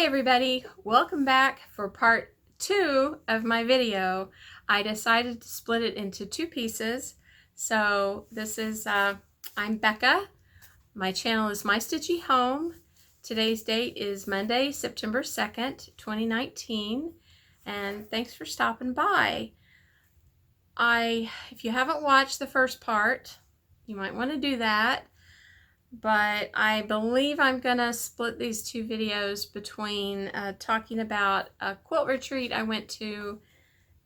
Hi everybody, welcome back for part 2 of my video. I decided to split it into 2 pieces. So this is, I'm Becca. My channel is My Stitchy Home. Today's date is Monday, September 2nd, 2019. And thanks for stopping by. If you haven't watched the first part, you might want to do that. But I believe I'm gonna split these 2 videos between talking about a quilt retreat I went to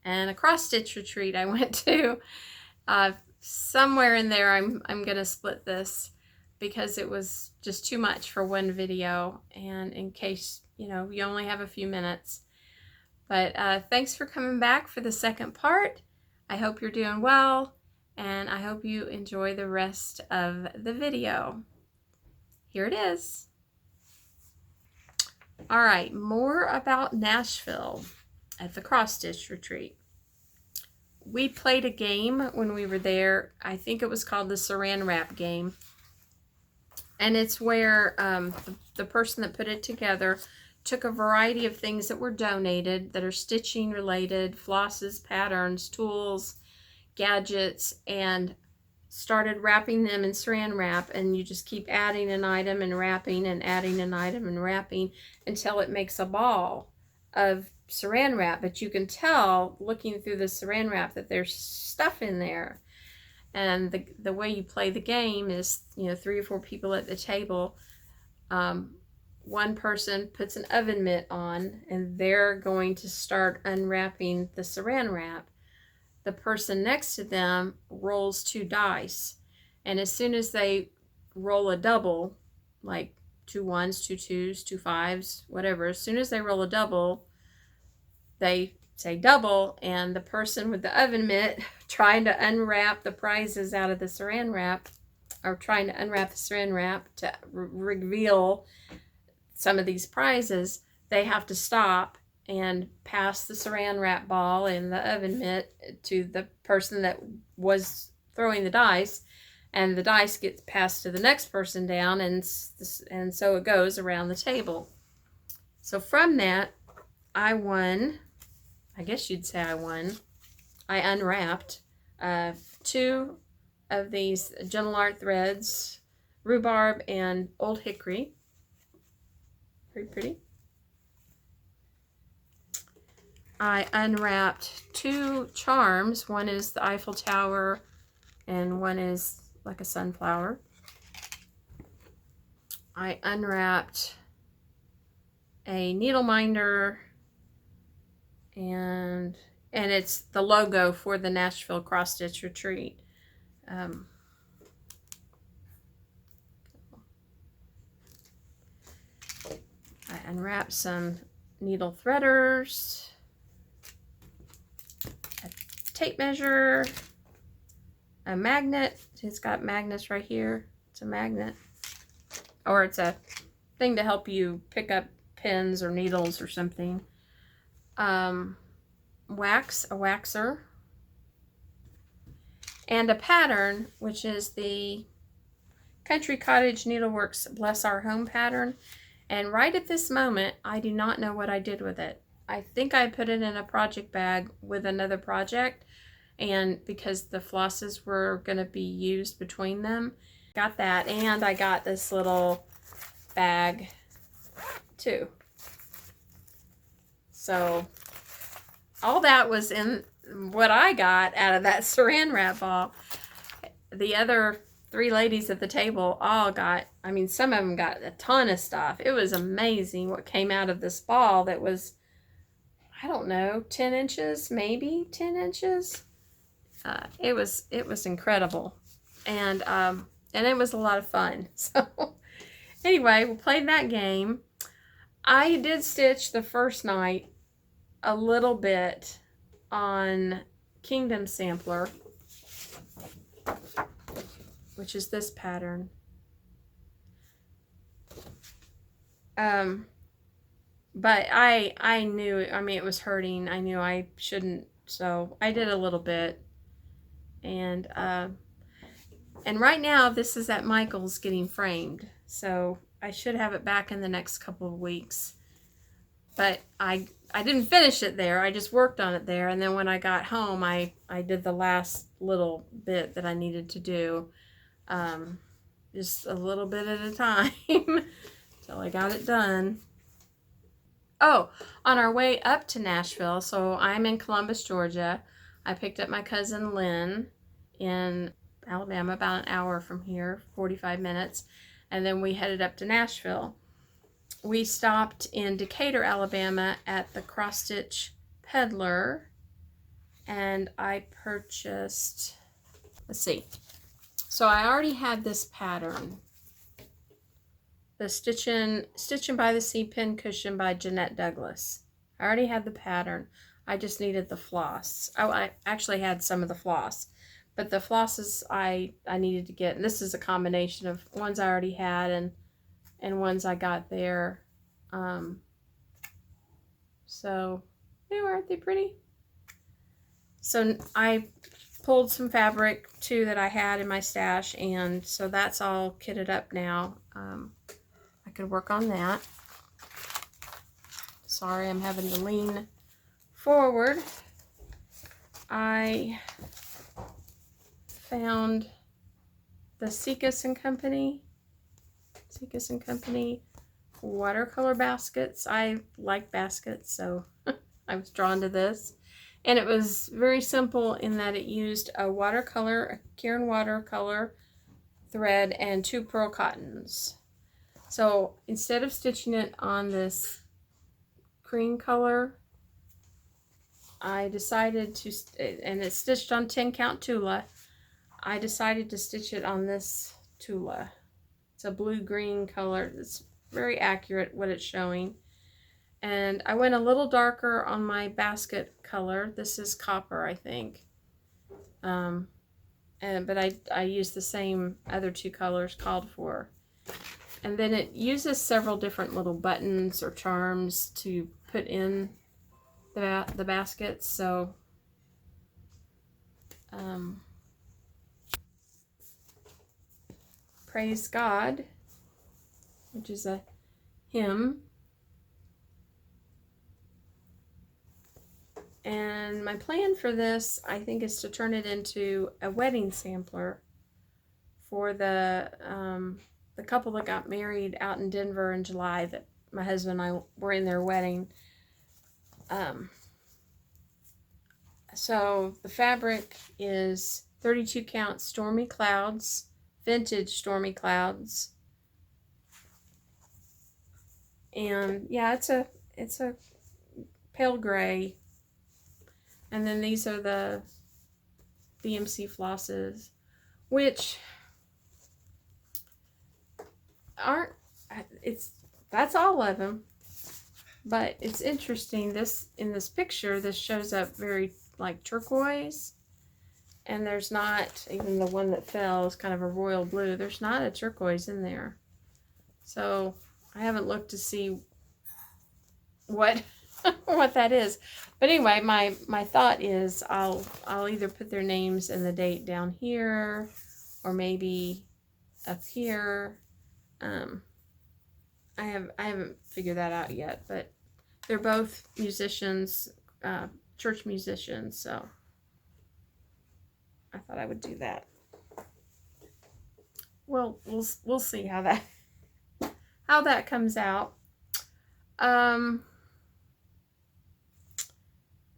and a cross stitch retreat I went to. Somewhere in there I'm gonna split this because it was just too much for one video, and in case you only have a few minutes. But thanks for coming back for the second part. I hope you're doing well, and I hope you enjoy the rest of the video. Here it is. All right, more about Nashville at the Cross Stitch Retreat. We played a game when we were there. I think it was called the Saran wrap game. And it's where the person that put it together took a variety of things that were donated that are stitching related, flosses, patterns, tools, gadgets, and started wrapping them in Saran wrap, and you just keep adding an item and wrapping and adding an item and wrapping until it makes a ball of Saran wrap. But you can tell looking through the Saran wrap that there's stuff in there. And the way you play the game is, 3 or 4 people at the table. One person puts an oven mitt on, and they're going to start unwrapping the Saran wrap. The person next to them rolls 2 dice, and as soon as they roll a double, like 2 1s, 2 2s, 2 5s, whatever, as soon as they roll a double, they say double, and the person with the oven mitt trying to unwrap the prizes out of the Saran wrap, or trying to unwrap the Saran wrap to reveal some of these prizes, they have to stop and pass the Saran wrap ball and the oven mitt to the person that was throwing the dice, and the dice gets passed to the next person down, and so it goes around the table. So from that, I won. I guess you'd say I won. I unwrapped 2 of these gentle art threads, rhubarb and old hickory. Very pretty. I unwrapped 2 charms. One is the Eiffel Tower, and one is like a sunflower. I unwrapped a needle minder, and it's the logo for the Nashville Cross Stitch Retreat. I unwrapped some needle threaders, tape measure, a magnet. It's got magnets right here. It's a magnet, or it's a thing to help you pick up pins or needles or something. Wax, a waxer, and a pattern, which is the Country Cottage Needleworks Bless Our Home pattern. And right at this moment, I do not know what I did with it. I think I put it in a project bag with another project, and because the flosses were going to be used between them, got that, and I got this little bag too. So all that was in what I got out of that Saran wrap ball. The other 3 ladies at the table all got, some of them got a ton of stuff. It was amazing what came out of this ball that was, I don't know, 10 inches, maybe 10 inches. It was incredible, and it was a lot of fun. So anyway, we played that game. I did stitch the first night a little bit on Kingdom Sampler, which is this pattern. But I knew, it was hurting. I knew I shouldn't, so I did a little bit. And right now this is at Michael's getting framed, so I should have it back in the next couple of weeks. but I didn't finish it there. I just worked on it there. And then when I got home, I did the last little bit that I needed to do. Just a little bit at a time till I got it done. Oh, on our way up to Nashville, so I'm in Columbus, Georgia. I picked up my cousin Lynn in Alabama, about an hour from here, 45 minutes. And then we headed up to Nashville. We stopped in Decatur, Alabama at the Cross Stitch Peddler. And I purchased, let's see. So I already had this pattern. The Stitchin' by the Sea Pin Cushion by Jeanette Douglas. I already had the pattern. I just needed the floss. Oh, I actually had some of the floss. But the flosses I needed to get, and this is a combination of ones I already had and ones I got there. So, anyway, aren't they pretty? So I pulled some fabric too that I had in my stash, and so that's all kitted up now. I could work on that. Sorry, I'm having to lean forward. I found the Sekas & Company watercolor baskets. I like baskets, so I was drawn to this. And it was very simple in that it used a Caron watercolor thread and 2 pearl cottons. So instead of stitching it on this cream color, I decided to, and it's stitched on 10 count Tula, I decided to stitch it on this Tula. It's a blue-green color. It's very accurate what it's showing. And I went a little darker on my basket color. This is copper, I think. But I used the same other 2 colors called for. And then it uses several different little buttons or charms to put in the baskets. So Praise God, which is a hymn. And my plan for this, I think, is to turn it into a wedding sampler for the couple that got married out in Denver in July, that my husband and I were in their wedding. So the fabric is 32 count Stormy Clouds, vintage Stormy Clouds. And yeah, it's a pale gray. And then these are the BMC flosses, which aren't, that's all of them. But it's interesting, in this picture, this shows up very like turquoise. And there's not, even the one that fell is kind of a royal blue. There's not a turquoise in there. So I haven't looked to see what what that is. But anyway, my thought is I'll either put their names and the date down here, or maybe up here. I haven't figured that out yet, but they're both musicians, church musicians, so I thought I would do that. Well, we'll see how that comes out.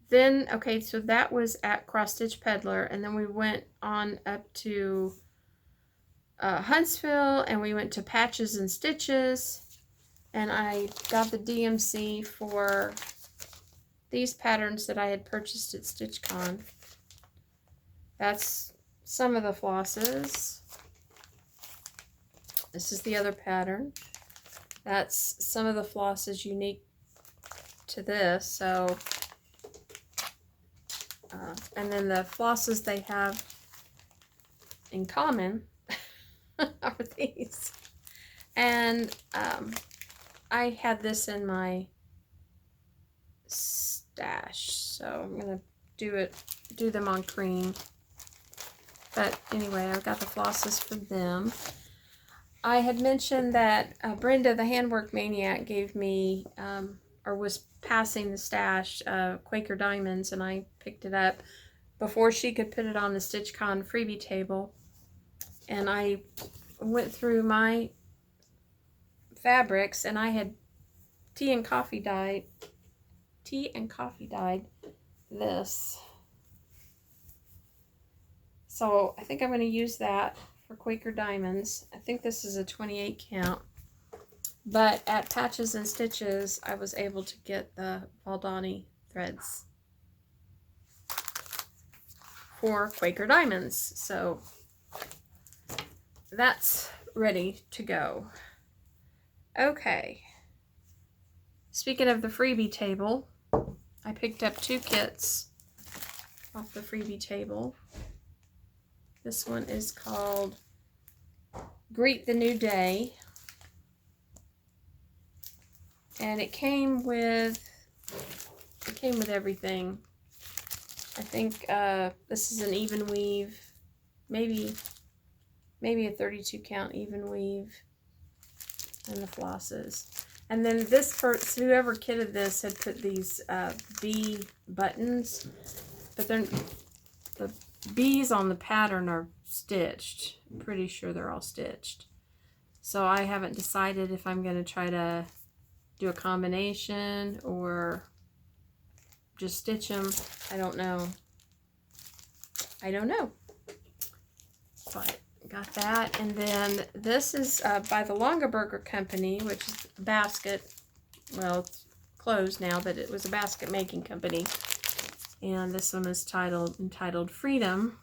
Then, okay, so that was at Cross Stitch Peddler, and then we went on up to Huntsville, and we went to Patches and Stitches, and I got the DMC for these patterns that I had purchased at StitchCon. That's some of the flosses. This is the other pattern. That's some of the flosses unique to this, so and then the flosses they have in common are these. And I had this in my stash, so I'm gonna do them on cream. But anyway, I've got the flosses for them. I had mentioned that Brenda, the Handwork Maniac, gave me or was passing the stash of Quaker Diamonds, and I picked it up before she could put it on the StitchCon freebie table. And I went through my fabrics, and I had tea and coffee dyed this. So I think I'm going to use that for Quaker Diamonds. I think this is a 28 count. But at Patches and Stitches, I was able to get the Valdani threads for Quaker Diamonds. So that's ready to go. Okay. Speaking of the freebie table, I picked up 2 kits off the freebie table. This one is called Greet the New Day. And it came with everything. I think this is an even weave, maybe a 32 count even weave, and the flosses. And then this person, whoever kitted this, had put these bee buttons, but they're, the bees on the pattern are stitched. I'm pretty sure they're all stitched. So I haven't decided if I'm going to try to do a combination or just stitch them. I don't know. But got that. And then this is by the Longaberger Company, which is a basket. Well, it's closed now, but it was a basket making company. And this one is entitled Freedom.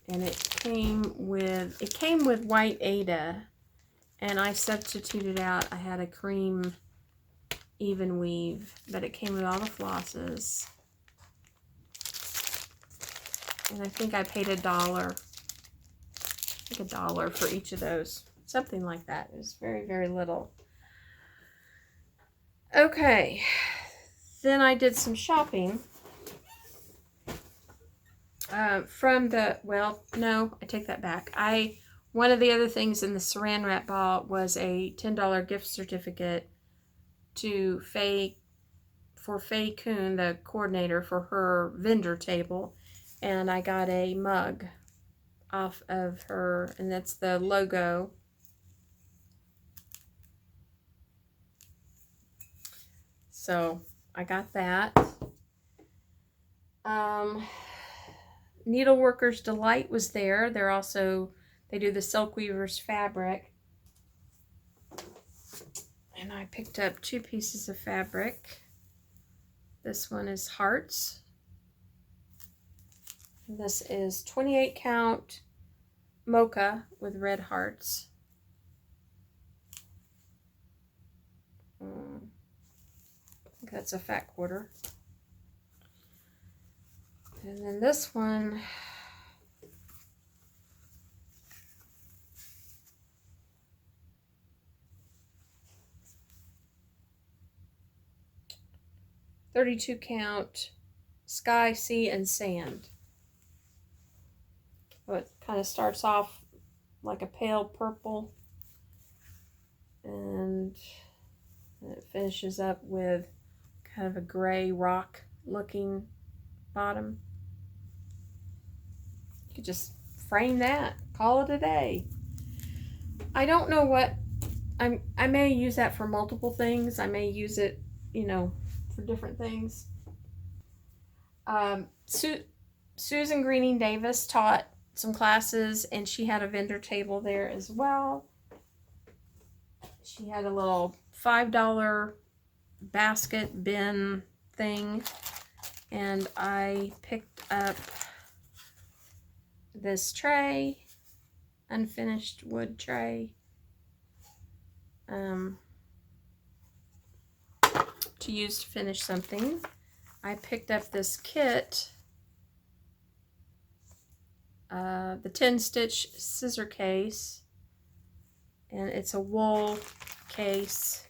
And it came with white Aida, and I substituted out. I had a cream even weave, but it came with all the flosses. And I think I paid $1. I think $1 for each of those. Something like that. It was very, very little. Okay. Then I did some shopping. From the, well, no, I take that back. One of the other things in the Saran wrap ball was a $10 gift certificate to Faye Kuhn, the coordinator, for her vendor table. And I got a mug off of her, and that's the logo. So I got that. Needleworker's Delight was there. They do the Silk Weaver's fabric. And I picked up 2 pieces of fabric. This one is hearts. This is 28 count mocha with red hearts. I think that's a fat quarter. And then this one, .32 count Sky, Sea, and Sand. It kind of starts off like a pale purple, and it finishes up with kind of a gray rock looking bottom. You could just frame that, call it a day. I don't know what, I may use that for multiple things. I may use it, for different things. Susan Greening Davis taught some classes, and she had a vendor table there as well. She had a little $5 basket bin thing, and I picked up this tray, unfinished wood tray, to use to finish something. I picked up this kit, the 10 stitch scissor case, and it's a wool case,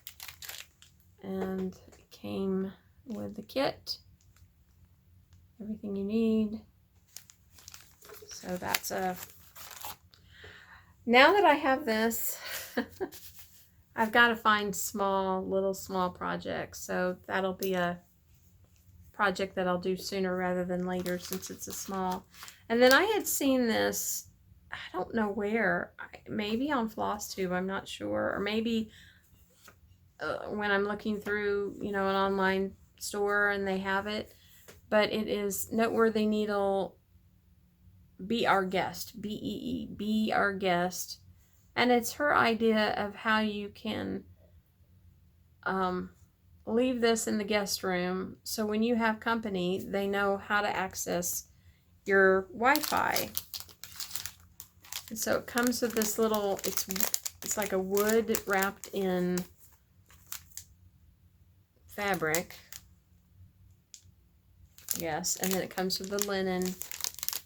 and it came with the kit, everything you need. So that's now that I have this I've got to find little small projects. So that'll be a project that I'll do sooner rather than later since it's a small. And then I had seen this, I don't know where, maybe on FlossTube, I'm not sure, or maybe when I'm looking through, you know, an online store and they have it, but it is Noteworthy Needle Be Our Guest, B-E-E, Be Our Guest, and it's her idea of how you can leave this in the guest room so when you have company, they know how to access your Wi-Fi. And so it comes with this little, it's like a wood wrapped in fabric. Yes, and then it comes with the linen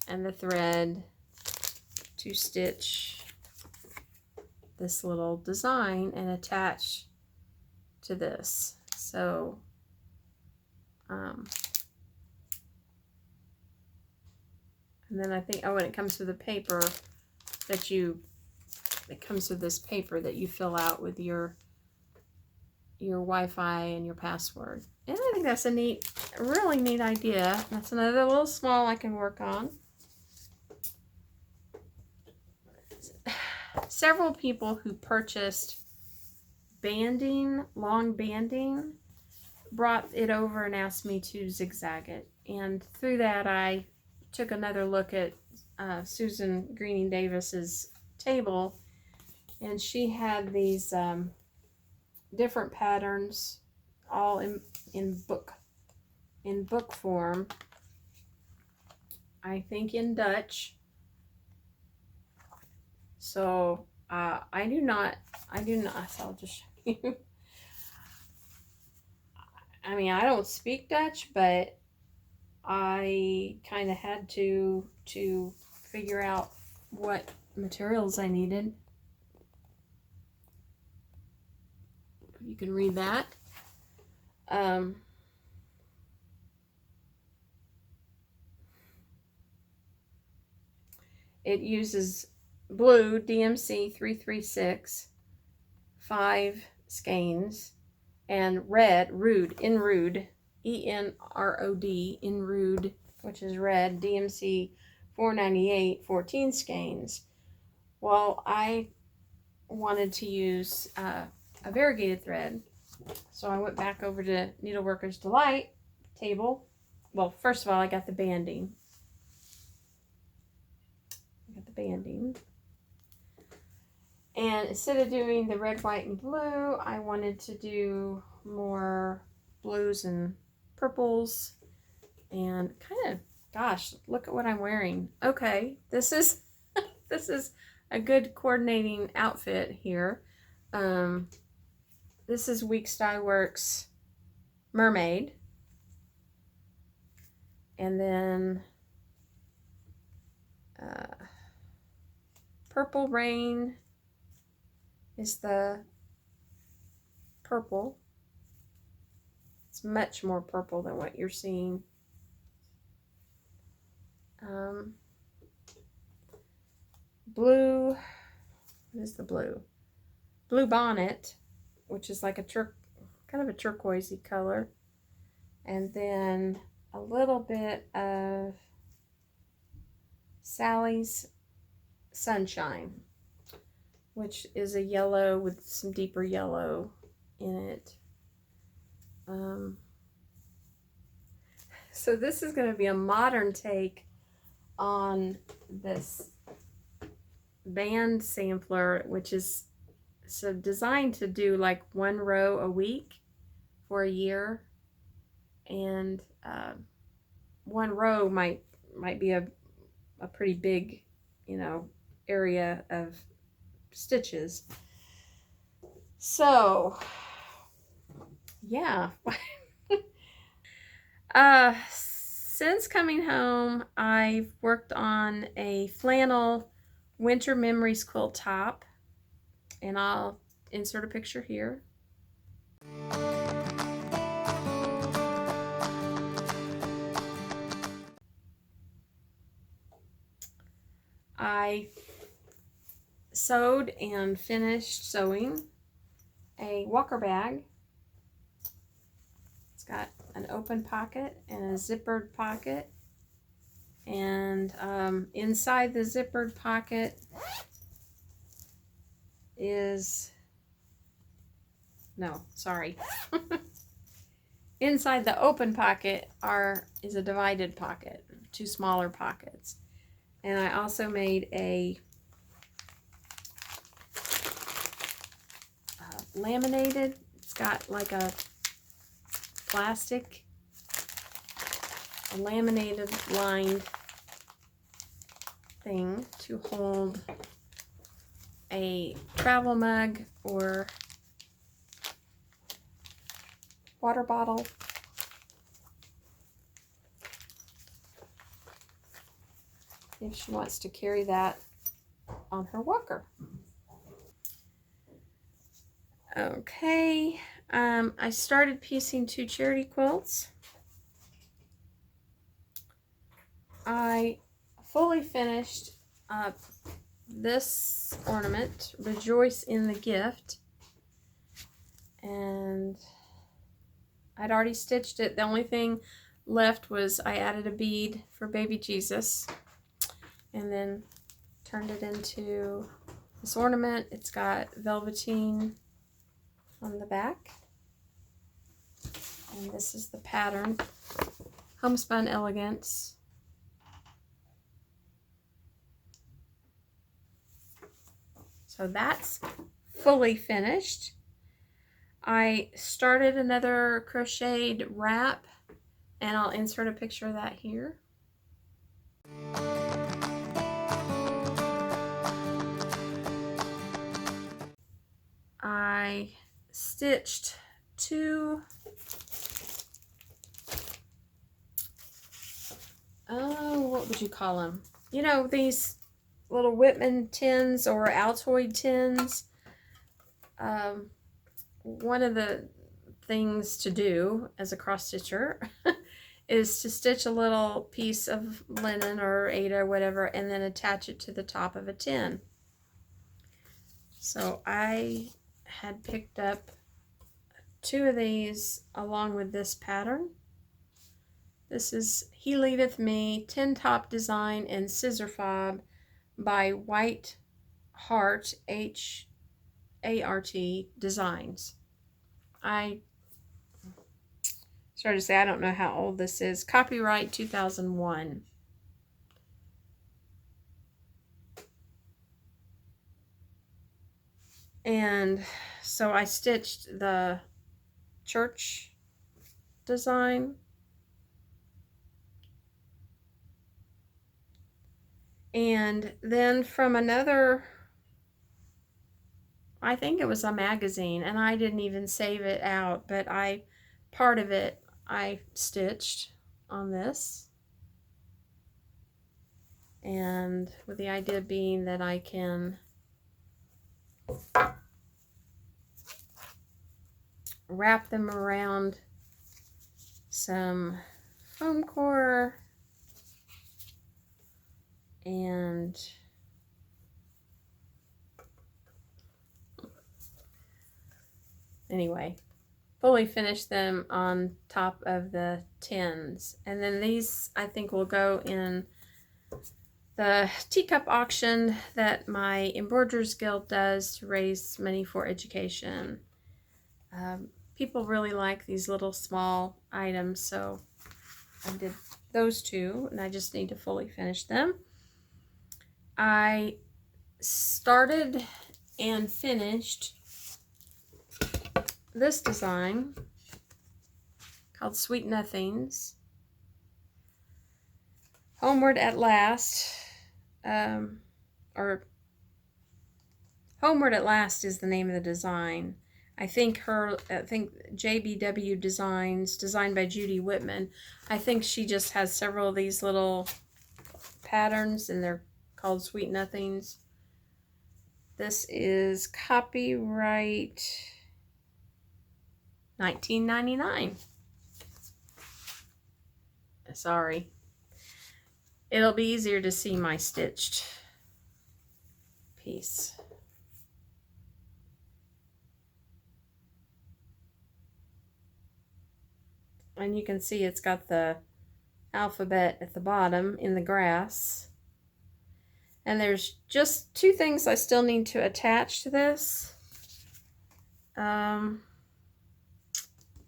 and the thread to stitch this little design and attach to this. So and then I think, oh, and it comes with a paper that it comes with this paper that you fill out with your Wi-Fi and your password. And I think that's a really neat idea. That's another little small I can work on. Several people who purchased banding, long banding, brought it over and asked me to zigzag it. And through that, I took another look at Susan Greening Davis's table, and she had these different patterns, all in book form. I think in Dutch. So I do not. So I'll just show you. I mean, I don't speak Dutch, but I kind of had to figure out what materials I needed. You can read that. It uses blue DMC 336, 5 skeins, and red, Enrood, E-N-R-O-D, Enrood, which is red, DMC 498, 14 skeins. Well, I wanted to use a variegated thread, so I went back over to Needleworker's Delight table. Well, first of all, I got the banding. And instead of doing the red, white, and blue, I wanted to do more blues and purples. And kind of, gosh, look at what I'm wearing. Okay, this is this is a good coordinating outfit here. This is Weeks Dye Works Mermaid. And then Purple Rain is the purple. It's much more purple than what you're seeing. Blue, what is the blue? Blue Bonnet, which is like a kind of a turquoisey color. And then a little bit of Sally's Sunshine, which is a yellow with some deeper yellow in it. So this is going to be a modern take on this band sampler, which is so designed to do like 1 row a week for a year. And 1 row might be a pretty big, you know, area of stitches. So yeah. Since coming home, I've worked on a flannel Winter Memories quilt top, and I'll insert a picture here. I sewed and finished sewing a walker bag. It's got an open pocket and a zippered pocket. And inside the zippered pocket is, no, sorry. Inside the open pocket is a divided pocket, 2 smaller pockets. And I also made a laminated, it's got like a plastic, a laminated lined thing to hold a travel mug or water bottle. If she wants to carry that on her walker. Okay, I started piecing 2 charity quilts. I fully finished this ornament, Rejoice in the Gift, and I'd already stitched it. The only thing left was I added a bead for baby Jesus and then turned it into this ornament. It's got velveteen on the back, and this is the pattern, Homespun Elegance. So that's fully finished. I started another crocheted wrap, and I'll insert a picture of that here. I stitched 2 what would you call them? You know, these little Whitman tins or Altoid tins. One of the things to do as a cross stitcher is to stitch a little piece of linen or Aida or whatever and then attach it to the top of a tin. So I had picked up 2 of these along with this pattern. This is He Leadeth Me Tin Top Design and Scissor Fob by White Hart, H-A-R-T Designs. I started to say I don't know how old this is. Copyright 2001. And so I stitched the church design. And then from another, I think it was a magazine, and I didn't even save it out, but part of it I stitched on this. And with the idea being that I can wrap them around some foam core and anyway, fully finish them on top of the tins. And then these I think will go in the teacup auction that my Embroiderers Guild does to raise money for education. People really like these little small items, so I did those 2, and I just need to fully finish them. I started and finished this design called Sweet Nothings. Homeward at Last, or Homeward at Last is the name of the design. I think JBW Designs, designed by Judy Whitman. I think she just has several of these little patterns, and they're called Sweet Nothings. This is copyright 1999. Sorry. It'll be easier to see my stitched piece. And you can see it's got the alphabet at the bottom in the grass. And there's just two things I still need to attach to this.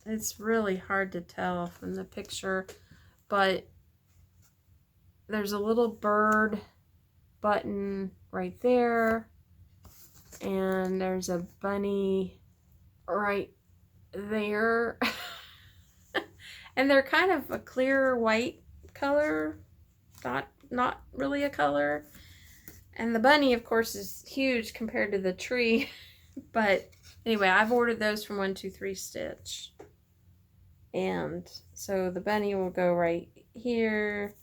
It's really hard to tell from the picture, but there's a little bird button right there, and there's a bunny right there. And they're kind of a clear white color, not really a color. And the bunny, of course, is huge compared to the tree. But anyway, I've ordered those from 123 Stitch. And so the bunny will go right here,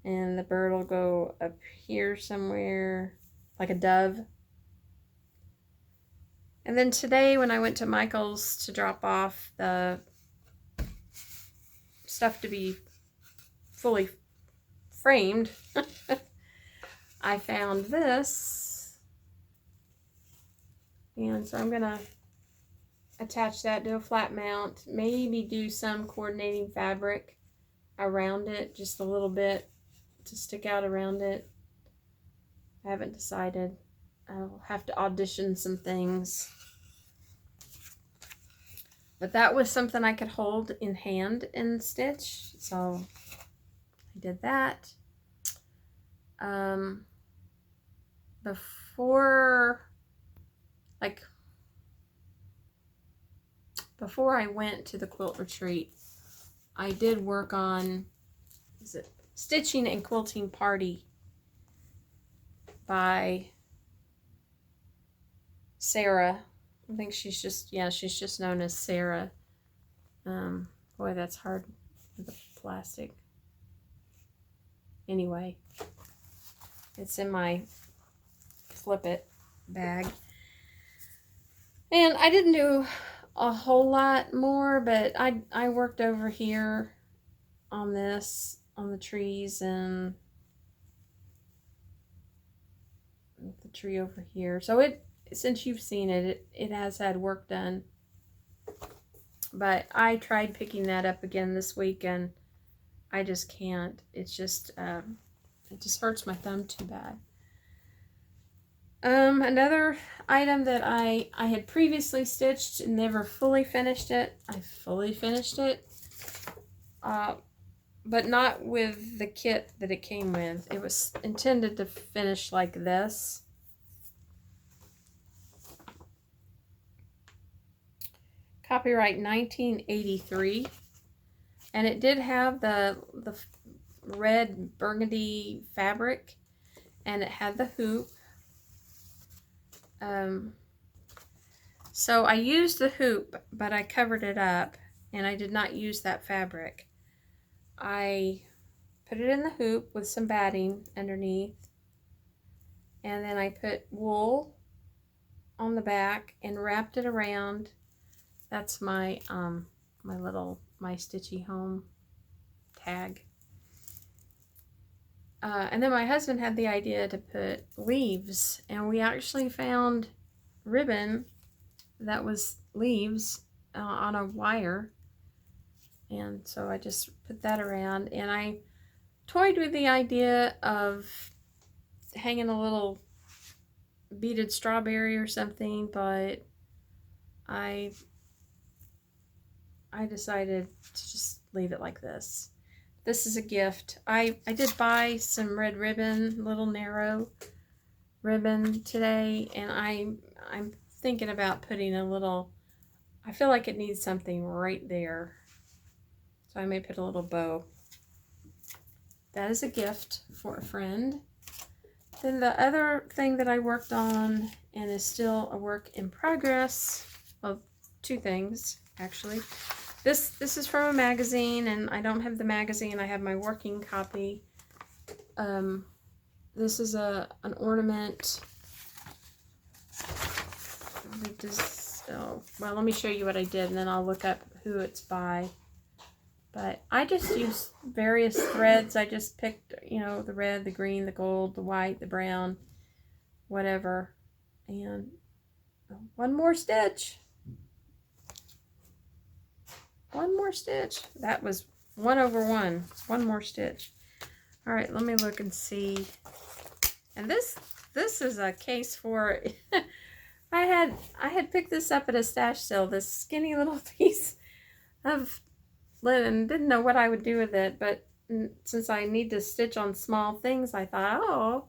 and the bird will go up here somewhere, like a dove. And then today when I went to Michael's to drop off the stuff to be fully framed, I found this. And so I'm going to attach that to a flat mount, maybe do some coordinating fabric around it, just a little bit to stick out around it. I haven't decided. I'll have to audition some things. But that was something I could hold in hand and stitch, so I did that. Before I went to the quilt retreat, I did work on Stitching and Quilting Party by Sarah. I think she's just known as Sarah. Boy, that's hard with the plastic. Anyway, it's in my flip it bag. And I didn't do a whole lot more, but I worked over here on this, on the trees, and the tree over here. So since you've seen it, it has had work done. But I tried picking that up again this week, and I just can't. It's just, it just hurts my thumb too bad. Another item that I had previously stitched and never fully finished it. I fully finished it, but not with the kit that it came with. It was intended to finish like this. Copyright 1983, and it did have the red burgundy fabric, and it had the hoop. So I used the hoop, but I covered it up, and I did not use that fabric. I put it in the hoop with some batting underneath, and then I put wool on the back and wrapped it around. That's my my Stitchy Home tag. And then my husband had the idea to put leaves, and we actually found ribbon that was leaves on a wire, and so I just put that around, and I toyed with the idea of hanging a little beaded strawberry or something, but I decided to just leave it like this. This is a gift. I did buy some red ribbon, little narrow ribbon today, and I'm thinking about putting a little, I feel like it needs something right there. So I may put a little bow. That is a gift for a friend. Then the other thing that I worked on, and is still a work in progress, well, two things actually. This is from a magazine, and I don't have the magazine. I have my working copy. This is an ornament. Well, let me show you what I did, and then I'll look up who it's by. But I just used various threads. I just picked, you know, the red, the green, the gold, the white, the brown, whatever. And one more stitch. One more stitch. That was 1 over 1. One more stitch. All right, let me look and see. And this is a case for I had picked this up at a stash sale, this skinny little piece of linen. Didn't know what I would do with it, but since I need to stitch on small things, I thought, oh,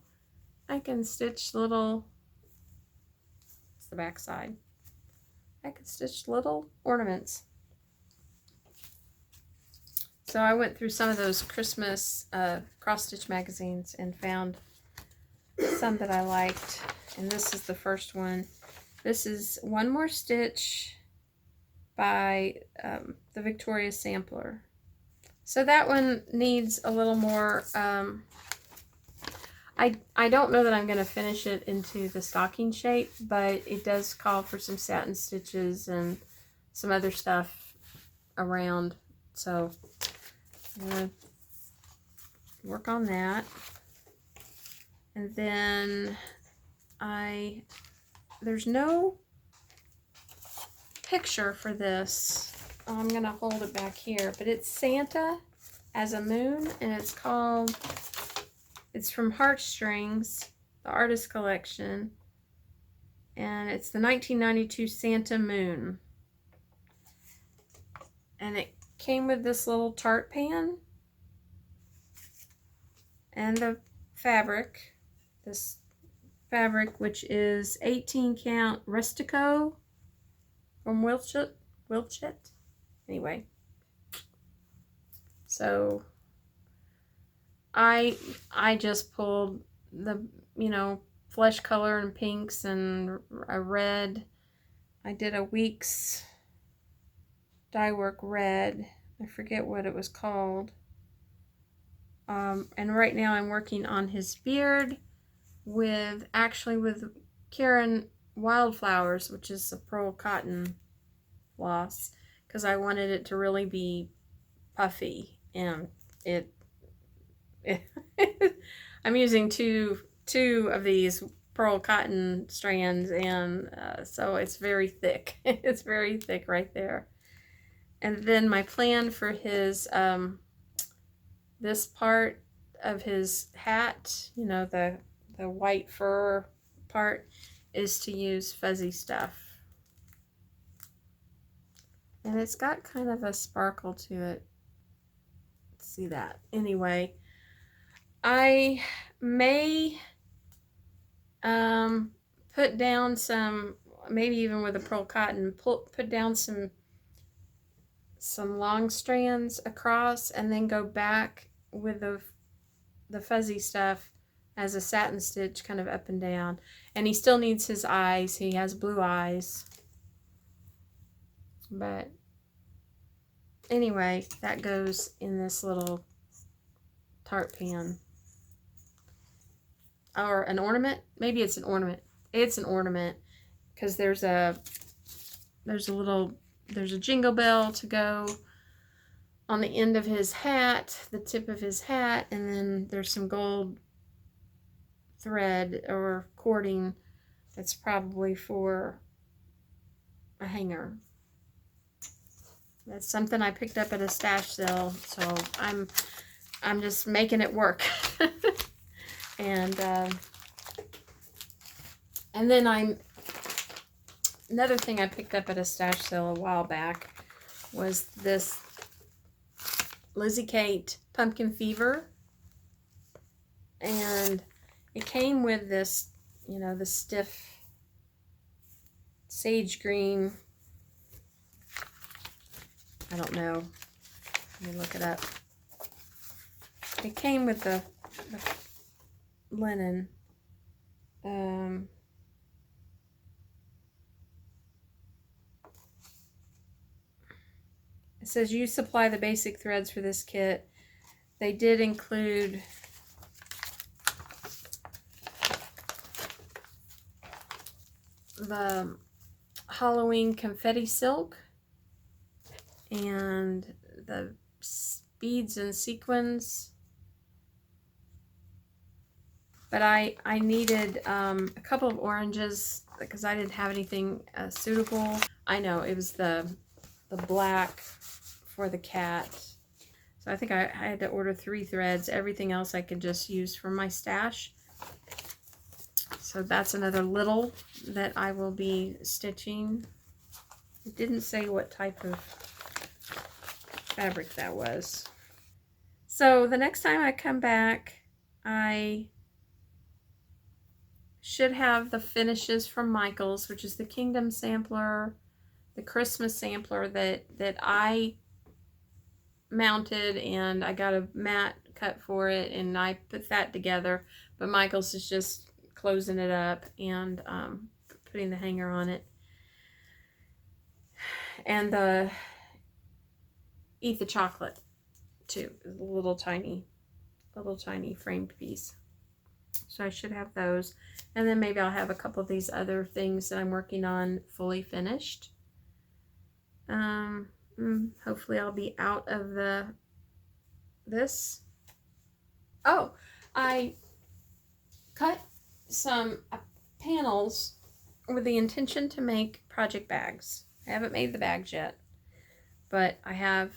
I can stitch little, it's the back side. I could stitch little ornaments. So I went through some of those Christmas cross stitch magazines and found some that I liked. And this is the first one. This is One More Stitch by the Victoria Sampler. So that one needs a little more, I don't know that I'm going to finish it into the stocking shape, but it does call for some satin stitches and some other stuff around. So I'm going to work on that. And then there's no picture for this. I'm going to hold it back here, but it's Santa as a moon, and it's from Heartstrings, the artist collection, and it's the 1992 Santa Moon. And it came with this little tart pan and the fabric, this fabric, which is 18 count Rustico from Wilchet. Anyway, so I just pulled the, flesh color and pinks and a red. I did a Weeks dye work red. I forget what it was called. And right now I'm working on his beard with Karen Wildflowers, which is a pearl cotton floss, because I wanted it to really be puffy, and I'm using two of these pearl cotton strands, and so it's very thick. It's very thick right there. And then my plan for his this part of his hat, the white fur part, is to use fuzzy stuff. And it's got kind of a sparkle to it. See that? Anyway, I may put down some, maybe even with a pearl cotton, put down some long strands across, and then go back with the fuzzy stuff as a satin stitch, kind of up and down. And he still needs his eyes. He has blue eyes. But anyway, that goes in this little tart pan. Or an ornament. Maybe it's an ornament. It's an ornament, because there's a jingle bell to go on the end of his hat, the tip of his hat, and then there's some gold thread or cording that's probably for a hanger. That's something I picked up at a stash sale, so I'm just making it work. And then another thing I picked up at a stash sale a while back was this Lizzie Kate Pumpkin Fever, and it came with this, the stiff sage green, I don't know, let me look it up. It came with the linen. It says you supply the basic threads for this kit. They did include the Halloween confetti silk and the beads and sequins. But I needed a couple of oranges because I didn't have anything suitable. I know it was the black for the cat. So I think I had to order 3 threads. Everything else I can just use from my stash. So that's another little that I will be stitching. It didn't say what type of fabric that was. So the next time I come back, I should have the finishes from Michael's, which is the Kingdom sampler, the Christmas sampler that I mounted, and I got a mat cut for it, and I put that together. But Michael's is just closing it up and putting the hanger on it. And the Eat the Chocolate too, a little tiny framed piece. So I should have those, and then maybe I'll have a couple of these other things that I'm working on fully finished. Hopefully I'll be out of this. Oh, I cut some panels with the intention to make project bags. I haven't made the bags yet, but I have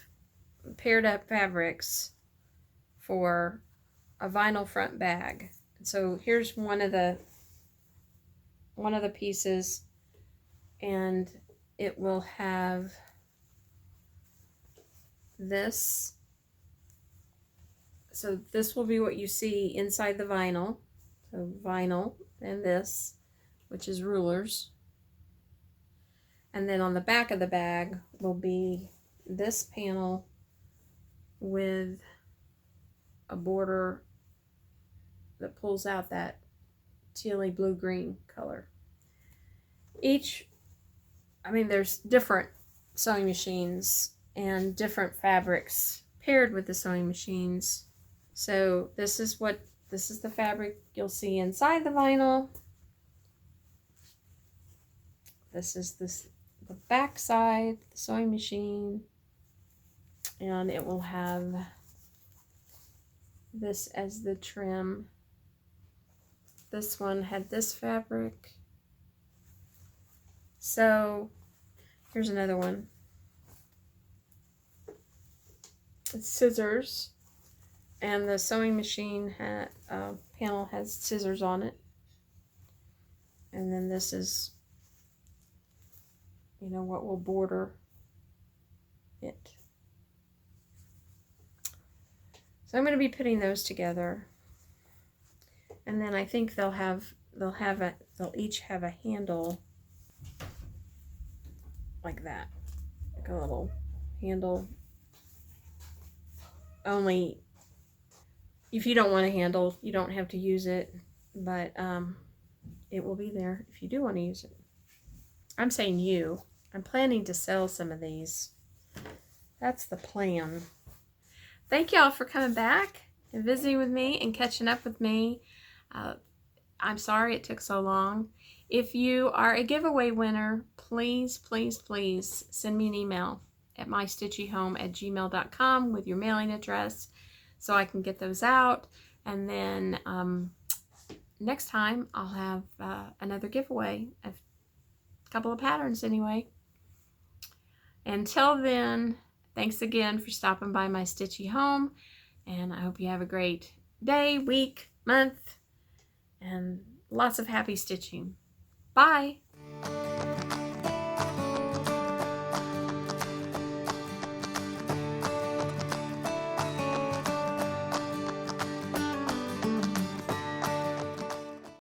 paired up fabrics for a vinyl front bag. So here's one of the pieces, and it will have this. So this will be what you see inside the vinyl. So vinyl, and this, which is rulers. And then on the back of the bag will be this panel with a border that pulls out that tealy blue-green color. There's different sewing machines and different fabrics paired with the sewing machines. So this is the fabric you'll see inside the vinyl. This is the back side, the sewing machine, and it will have this as the trim. This one had this fabric. So here's another one. It's scissors, and the sewing machine panel has scissors on it. And then this is, what will border it. So I'm going to be putting those together. And then I think they'll each have a handle like that, like a little handle. Only if you don't want a handle, you don't have to use it, but it will be there if you do want to use it. I'm saying I'm planning to sell some of these. That's the plan. Thank y'all for coming back and visiting with me and catching up with me. I'm sorry it took so long. If you are a giveaway winner, please, please, please send me an email at mystitchyhome@gmail.com with your mailing address so I can get those out. And then next time I'll have another giveaway, a couple of patterns anyway. Until then, thanks again for stopping by my Stitchy Home, and I hope you have a great day, week, month, and lots of happy stitching. Bye!